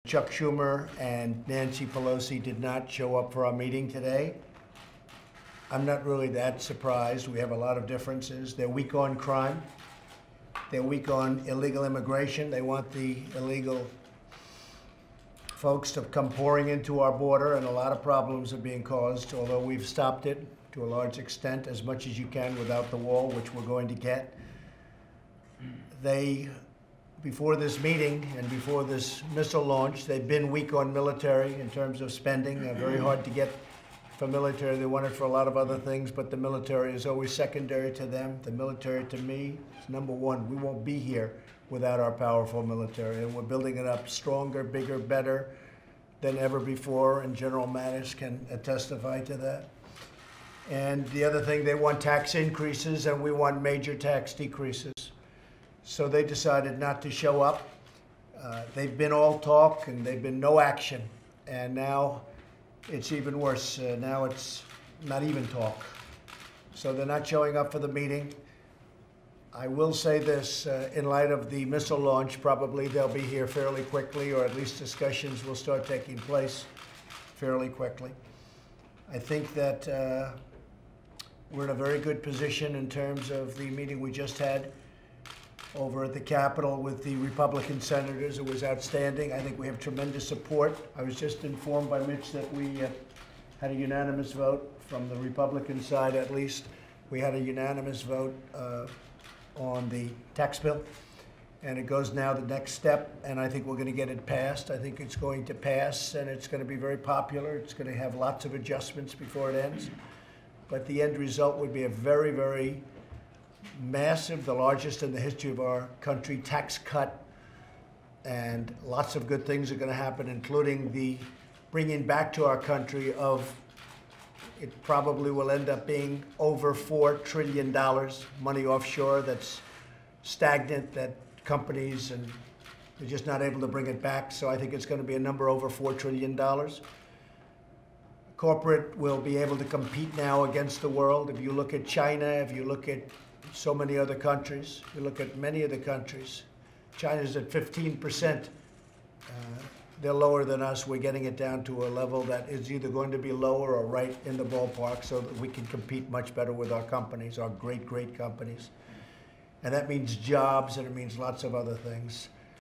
Chuck Schumer and Nancy Pelosi did not show up for our meeting today. I'm not really that surprised. We have a lot of differences. They're weak on crime. They're weak on illegal immigration. They want the illegal folks to come pouring into our border, and a lot of problems are being caused, although we've stopped it to a large extent, as much as you can without the wall, which we're going to get. Before this meeting and before this missile launch, they've been weak on military in terms of spending. Very hard to get for military. They want it for a lot of other things, but the military is always secondary to them. The military, to me, is number one. We won't be here without our powerful military, and we're building it up stronger, bigger, better than ever before, and General Mattis can testify to that. And the other thing, they want tax increases, and we want major tax decreases. So they decided not to show up. They've been all talk, and they've been no action. And now it's even worse. Now it's not even talk. So they're not showing up for the meeting. I will say this, in light of the missile launch, probably they'll be here fairly quickly, or at least discussions will start taking place fairly quickly. I think that we're in a very good position in terms of the meeting we just had over at the Capitol with the Republican senators. It was outstanding. I think we have tremendous support. I was just informed by Mitch that we had a unanimous vote from the Republican side, at least. We had a unanimous vote on the tax bill, and it goes now the next step, and I think we're going to get it passed. I think it's going to pass, and it's going to be very popular. It's going to have lots of adjustments before it ends, but the end result would be a very, very massive, the largest in the history of our country, tax cut, and lots of good things are going to happen, including the bringing back to our country of, it probably will end up being over $4 trillion, money offshore that's stagnant, that companies, and they're just not able to bring it back. So I think it's going to be a number over $4 trillion. Corporate will be able to compete now against the world. If you look at China, if you look at so many other countries, you look at many of the countries, China's at 15%. They're lower than us. We're getting it down to a level that is either going to be lower or right in the ballpark, so that we can compete much better with our companies, our great, great companies. And that means jobs, and it means lots of other things.